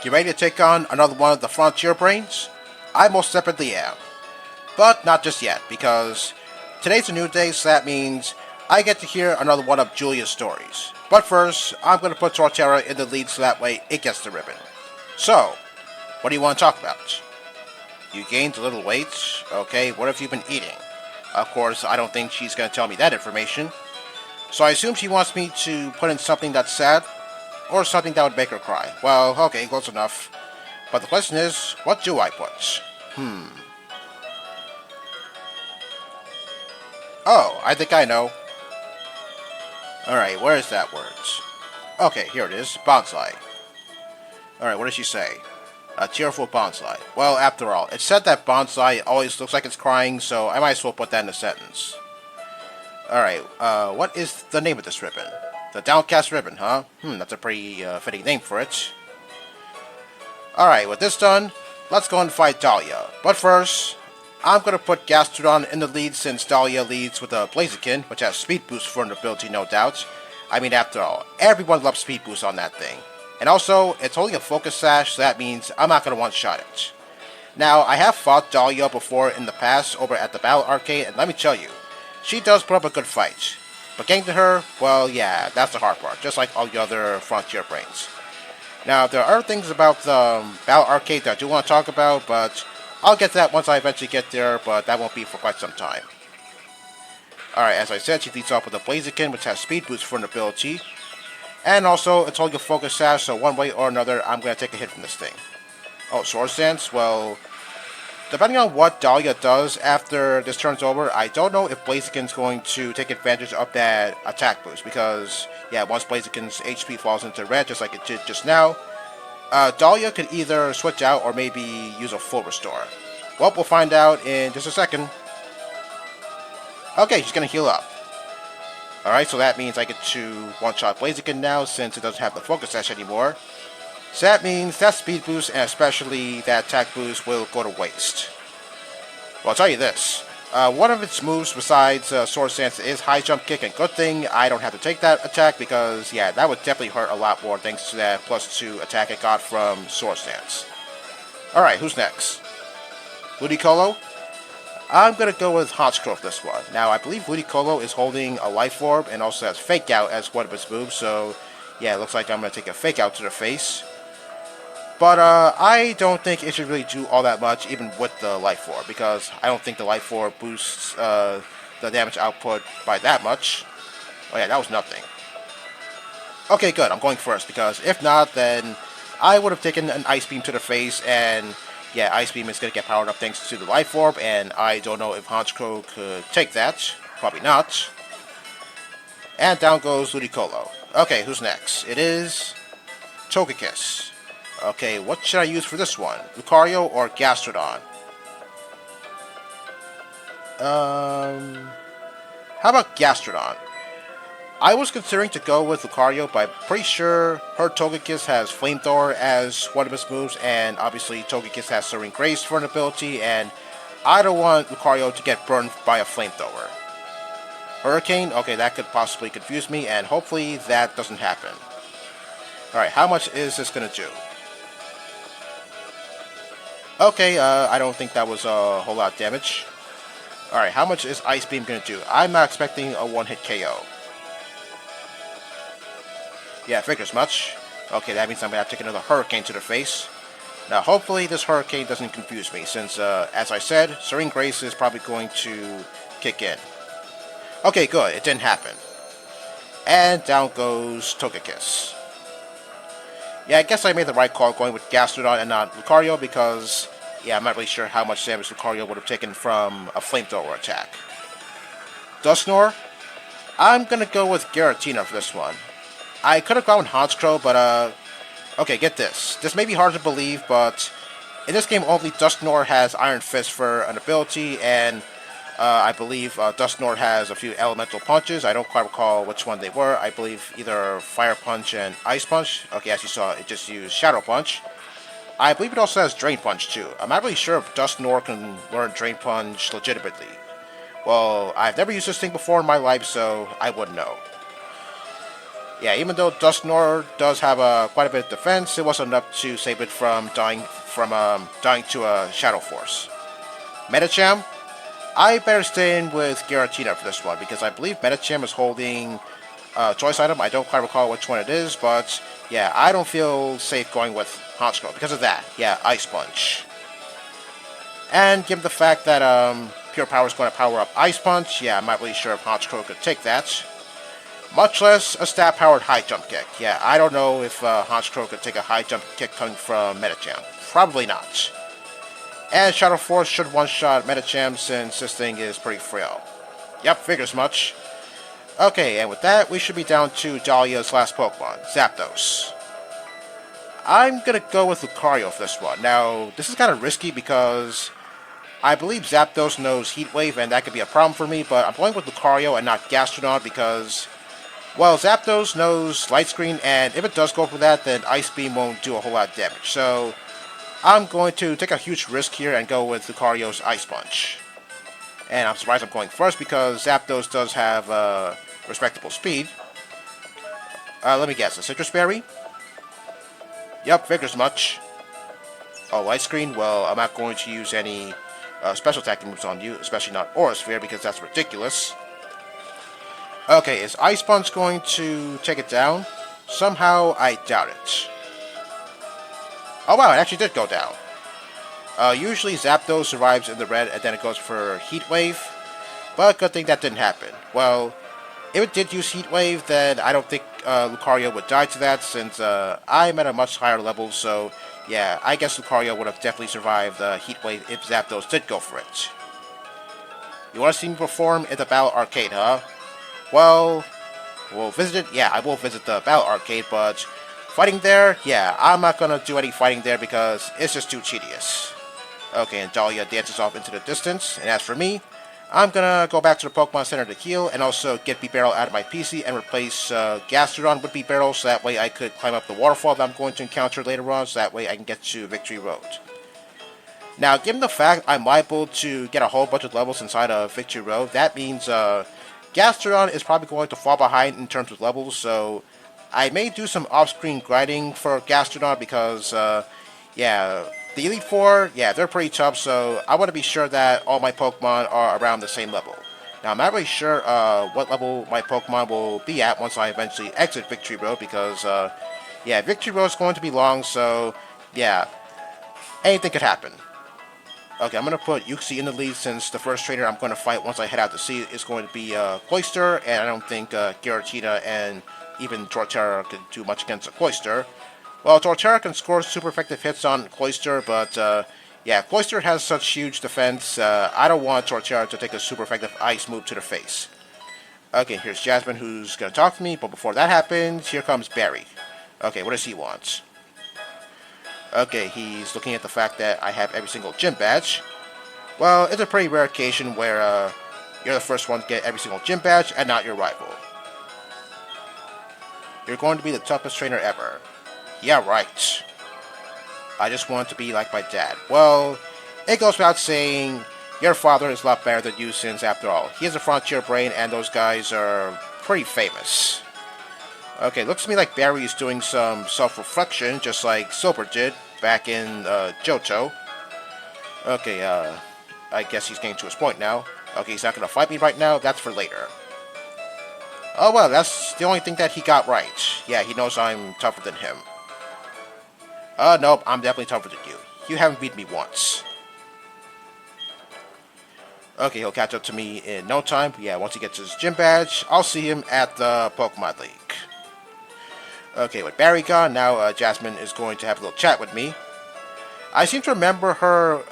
You ready to take on another one of the Frontier Brains? I most definitely am. But not just yet, because today's a new day, so that means I get to hear another one of Julia's stories. But first, I'm going to put Torterra in the lead so that way it gets the ribbon. So, what do you want to talk about? You gained a little weight. Okay, what have you been eating? Of course, I don't think she's going to tell me that information. So I assume she wants me to put in something that's sad, or something that would make her cry. Well, okay, close enough. But the question is, what do I put? Oh, I think I know. Alright, where is that word? Okay, here it is. Bonsai. Alright, what does she say? A tearful bonsai. Well, after all, it said that bonsai always looks like it's crying, so I might as well put that in a sentence. Alright, what is the name of this ribbon? The Downcast Ribbon, huh? That's a pretty fitting name for it. Alright, with this done, let's go and fight Dahlia. But first, I'm going to put Gastrodon in the lead since Dahlia leads with a Blaziken, which has speed boost for an ability, no doubt. I mean, after all, everyone loves speed boost on that thing. And also, it's holding a focus sash, so that means I'm not going to one-shot it. Now, I have fought Dahlia before in the past over at the Battle Arcade, and let me tell you, she does put up a good fight. But getting to her, well, yeah, that's the hard part, just like all the other Frontier Brains. Now, there are things about the Battle Arcade that I do want to talk about, but I'll get to that once I eventually get there, but that won't be for quite some time. Alright, as I said, she leads off with a Blaziken, which has speed boost for an ability. And also, it's holding a focus sash, so one way or another, I'm going to take a hit from this thing. Oh, Swords Dance? Well, depending on what Dahlia does after this turns over, I don't know if Blaziken's going to take advantage of that attack boost, because, yeah, once Blaziken's HP falls into red, just like it did just now, Dahlia could either switch out or maybe use a full restore. Well, we'll find out in just a second. Okay, she's going to heal up. Alright, so that means I get to one-shot Blaziken now since it doesn't have the focus sash anymore. So that means that speed boost and especially that attack boost will go to waste. Well, I'll tell you this. One of its moves besides Sword Stance is High Jump Kick, and good thing I don't have to take that attack because, yeah, that would definitely hurt a lot more thanks to that +2 attack it got from Sword Stance. Alright, who's next? Ludicolo? I'm going to go with Honchkrow for this one. Now, I believe Ludicolo is holding a Life Orb and also has Fake Out as one of its moves, so yeah, it looks like I'm going to take a Fake Out to the face. But I don't think it should really do all that much, even with the Life Orb, because I don't think the Life Orb boosts the damage output by that much. Oh yeah, that was nothing. Okay, good, I'm going first, because if not, then I would have taken an Ice Beam to the face, and yeah, Ice Beam is going to get powered up thanks to the Life Orb, and I don't know if Honchkrow could take that. Probably not. And down goes Ludicolo. Okay, who's next? It is Togekiss. Okay, what should I use for this one? Lucario or Gastrodon? How about Gastrodon? I was considering to go with Lucario, but I'm pretty sure her Togekiss has Flamethrower as one of its moves, and obviously Togekiss has Serene Grace for an ability, and I don't want Lucario to get burned by a Flamethrower. Hurricane? Okay, that could possibly confuse me, and hopefully that doesn't happen. Alright, how much is this going to do? Okay, I don't think that was a whole lot of damage. Alright, how much is Ice Beam going to do? I'm not expecting a one-hit KO. Yeah, figures much. Okay, that means I'm going to have to take another Hurricane to the face. Now, hopefully this Hurricane doesn't confuse me, since, as I said, Serene Grace is probably going to kick in. Okay, good, it didn't happen. And down goes Togekiss. Yeah, I guess I made the right call going with Gastrodon and not Lucario, because, yeah, I'm not really sure how much damage Lucario would have taken from a Flamethrower attack. Dusknoir? I'm going to go with Giratina for this one. I could have gone with Honchkrow, but, okay, get this. This may be hard to believe, but in this game only Dusknoir has Iron Fist for an ability, and I believe Dusknoir has a few elemental punches. I don't quite recall which one they were. I believe either Fire Punch and Ice Punch. Okay, as you saw, it just used Shadow Punch. I believe it also has Drain Punch too. I'm not really sure if Dusknoir can learn Drain Punch legitimately. Well, I've never used this thing before in my life, so I wouldn't know. Yeah, even though Dusknoir does have quite a bit of defense, it wasn't enough to save it from dying to a Shadow Force. Medicham, I better stay in with Giratina for this one because I believe Medicham is holding a choice item. I don't quite recall which one it is, but yeah, I don't feel safe going with Honchkrow because of that. Yeah, Ice Punch. And given the fact that Pure Power is going to power up Ice Punch, yeah, I'm not really sure if Honchkrow could take that. Much less a stat-powered high jump kick. Yeah, I don't know if Honchkrow could take a high jump kick coming from Medicham. Probably not. And Shadow Force should one-shot Medicham since this thing is pretty frail. Yep, figures much. Okay, and with that, we should be down to Dahlia's last Pokemon, Zapdos. I'm gonna go with Lucario for this one. Now, this is kind of risky because I believe Zapdos knows Heat Wave, and that could be a problem for me, but I'm going with Lucario and not Gastrodon because, well, Zapdos knows Light Screen, and if it does go for that, then Ice Beam won't do a whole lot of damage. So, I'm going to take a huge risk here and go with Lucario's Ice Punch. And I'm surprised I'm going first because Zapdos does have respectable speed. Let me guess, a Citrus Berry? Yep, figures much. Oh, Light Screen? Well, I'm not going to use any special attacking moves on you, especially not Aura Sphere because that's ridiculous. Okay, is Ice Punch going to take it down? Somehow, I doubt it. Oh wow, it actually did go down. Usually Zapdos survives in the red and then it goes for Heat Wave, but good thing that didn't happen. Well, if it did use Heat Wave, then I don't think Lucario would die to that since I'm at a much higher level, so yeah, I guess Lucario would have definitely survived Heat Wave if Zapdos did go for it. You want to see me perform at the Battle Arcade, huh? Well, we'll visit it. Yeah, I will visit the Battle Arcade, but fighting there? Yeah, I'm not gonna do any fighting there because it's just too tedious. Okay, and Dahlia dances off into the distance, and as for me, I'm gonna go back to the Pokemon Center to heal, and also get B-Barrel out of my PC and replace Gastrodon with B-Barrel, so that way I could climb up the waterfall that I'm going to encounter later on, so that way I can get to Victory Road. Now, given the fact I'm liable to get a whole bunch of levels inside of Victory Road, that means Gastrodon is probably going to fall behind in terms of levels, so I may do some off-screen grinding for Gastrodon because, yeah, the Elite Four, yeah, they're pretty tough, so I want to be sure that all my Pokemon are around the same level. Now, I'm not really sure what level my Pokemon will be at once I eventually exit Victory Road because, yeah, Victory Road is going to be long, so, yeah, anything could happen. Okay, I'm going to put Uxie in the lead since the first trainer I'm going to fight once I head out to sea is going to be Cloyster, and I don't think Giratina and even Torterra can do much against a Cloyster. Well, Torterra can score super effective hits on Cloyster, but yeah, Cloyster has such huge defense, I don't want Torterra to take a super effective ice move to the face. Okay, here's Jasmine who's going to talk to me, but before that happens, here comes Barry. Okay, what does he want? Okay, he's looking at the fact that I have every single gym badge. Well, it's a pretty rare occasion where you're the first one to get every single gym badge and not your rival. You're going to be the toughest trainer ever. Yeah, right. I just want to be like my dad. Well, it goes without saying, your father is a lot better than you since, after all, he has a Frontier brain and those guys are pretty famous. Okay, looks to me like Barry is doing some self-reflection, just like Silver did back in Johto. Okay, I guess he's getting to his point now. Okay, he's not going to fight me right now, that's for later. Oh well, that's the only thing that he got right. Yeah, he knows I'm tougher than him. Nope, I'm definitely tougher than you. You haven't beat me once. Okay, he'll catch up to me in no time. Yeah, once he gets his gym badge, I'll see him at the Pokemon League. Okay, with Barry gone, now Jasmine is going to have a little chat with me. I seem to remember her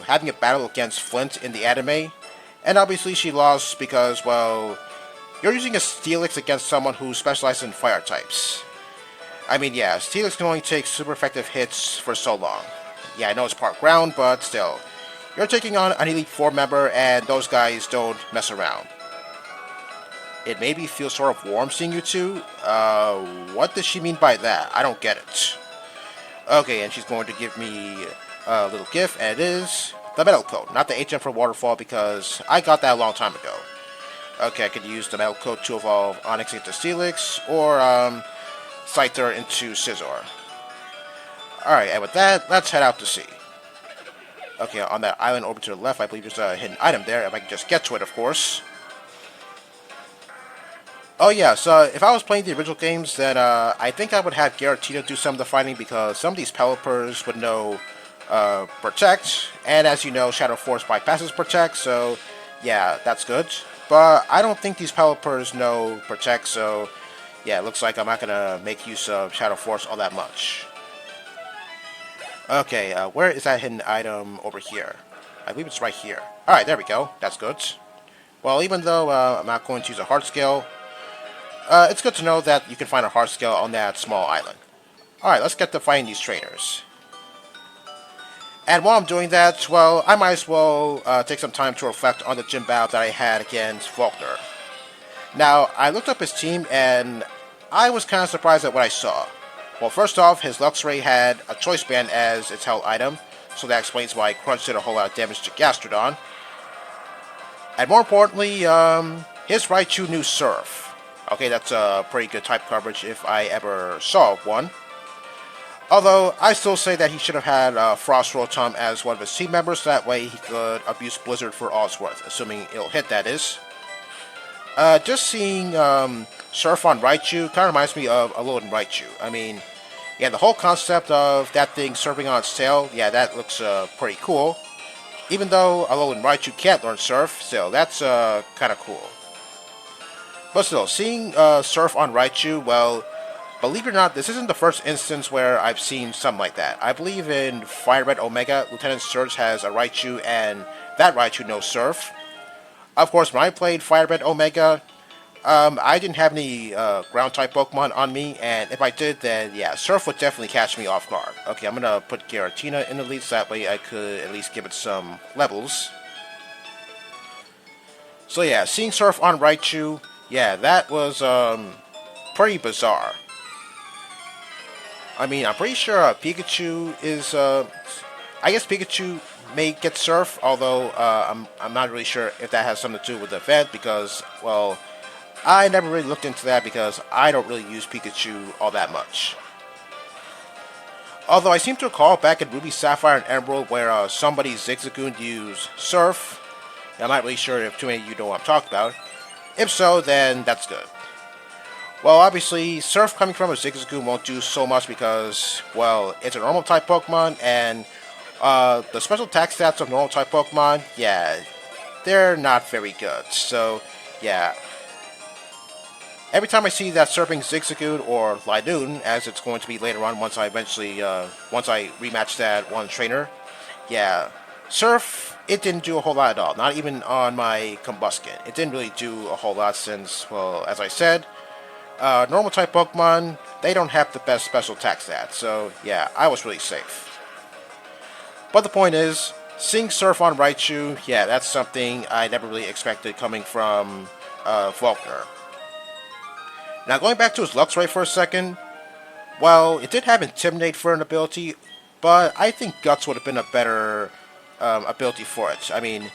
having a battle against Flint in the anime, and obviously she lost because, well, you're using a Steelix against someone who specializes in fire types. I mean, yeah, Steelix can only take super effective hits for so long. Yeah, I know it's part ground, but still. You're taking on an Elite Four member, and those guys don't mess around. It made me feel sort of warm seeing you two. What does she mean by that? I don't get it. Okay, and she's going to give me a little gift, and it is the Metal Coat, not the HM for Waterfall, because I got that a long time ago. Okay, I could use the Metal Coat to evolve Onyx into Steelix, or Scyther into Scizor. Alright, and with that, let's head out to sea. Okay, on that island over to the left, I believe there's a hidden item there, if I can just get to it, of course. Oh yeah, so if I was playing the original games, then I think I would have Giratina do some of the fighting, because some of these Pelipers would know Protect, and as you know, Shadow Force bypasses Protect, so yeah, that's good. But I don't think these Pelipers know Protect, so yeah, it looks like I'm not going to make use of Shadow Force all that much. Okay, where is that hidden item over here? I believe it's right here. Alright, there we go. That's good. Well, even though I'm not going to use a Heart Scale, it's good to know that you can find a Heart Scale on that small island. Alright, let's get to fighting these trainers. And while I'm doing that, well, I might as well take some time to reflect on the gym battle that I had against Volkner. Now, I looked up his team, and I was kind of surprised at what I saw. Well, first off, his Luxray had a Choice Band as its held item, so that explains why Crunch did a whole lot of damage to Gastrodon. And more importantly, his Raichu knew Surf. Okay, that's a pretty good type coverage if I ever saw one. Although, I still say that he should have had Frost Rotom as one of his team members, that way he could abuse Blizzard for all it's worth, assuming it'll hit, that is. Just seeing Surf on Raichu kind of reminds me of Alolan Raichu. I mean, yeah, the whole concept of that thing surfing on its tail, yeah, that looks pretty cool. Even though Alolan Raichu can't learn Surf, still, that's kind of cool. But still, seeing Surf on Raichu, well, believe it or not, this isn't the first instance where I've seen something like that. I believe in Fire Red Omega, Lieutenant Surge has a Raichu, and that Raichu knows Surf. Of course, when I played Fire Red Omega, I didn't have any ground-type Pokemon on me, and if I did, then yeah, Surf would definitely catch me off guard. Okay, I'm gonna put Giratina in the lead, so that way I could at least give it some levels. So yeah, seeing Surf on Raichu, yeah, that was pretty bizarre. I mean, I'm pretty sure Pikachu is, I guess Pikachu may get Surf, although I'm not really sure if that has something to do with the event, because, well, I never really looked into that because I don't really use Pikachu all that much. Although I seem to recall back in Ruby, Sapphire, and Emerald where somebody Zigzagoon used Surf. I'm not really sure if too many of you know what I'm talking about. If so, then that's good. Well, obviously, Surf coming from a Zigzagoon won't do so much because, well, it's a normal type Pokemon, and the special attack stats of normal type Pokemon, yeah, they're not very good. So, yeah. Every time I see that surfing Zigzagoon or Linoon, as it's going to be later on once I eventually, once I rematch that one trainer, yeah, Surf, it didn't do a whole lot at all. Not even on my Combusken. It didn't really do a whole lot since, well, as I said, normal type Pokemon, they don't have the best special attack stats, so yeah, I was really safe. But the point is, seeing Surf on Raichu, yeah, that's something I never really expected coming from Volkner. Now going back to his Luxray for a second, well, it did have Intimidate for an ability, but I think Guts would have been a better ability for it. I mean,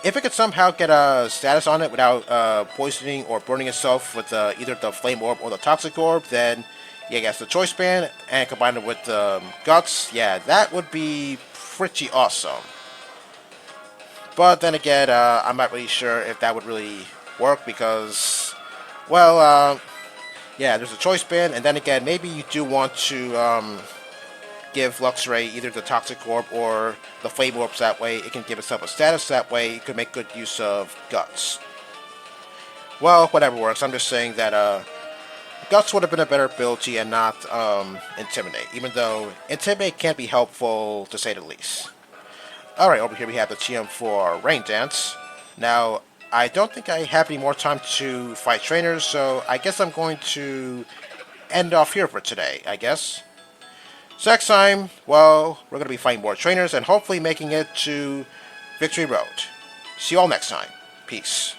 if it could somehow get a status on it without poisoning or burning itself with either the Flame Orb or the Toxic Orb, then yeah, I guess the Choice Band and combine it with Guts, yeah, that would be pretty awesome. But then again, I'm not really sure if that would really work because, well, yeah, there's a Choice Band, and then again, maybe you do want to give Luxray either the Toxic Orb or the Flame Orbs, that way it can give itself a status, that way it could make good use of Guts. Well, whatever works, I'm just saying that Guts would have been a better ability and not Intimidate, even though Intimidate can be helpful to say the least. Alright, over here we have the TM for Rain Dance. Now, I don't think I have any more time to fight trainers, so I guess I'm going to end off here for today, I guess. So next time, well, we're going to be fighting more trainers and hopefully making it to Victory Road. See you all next time. Peace.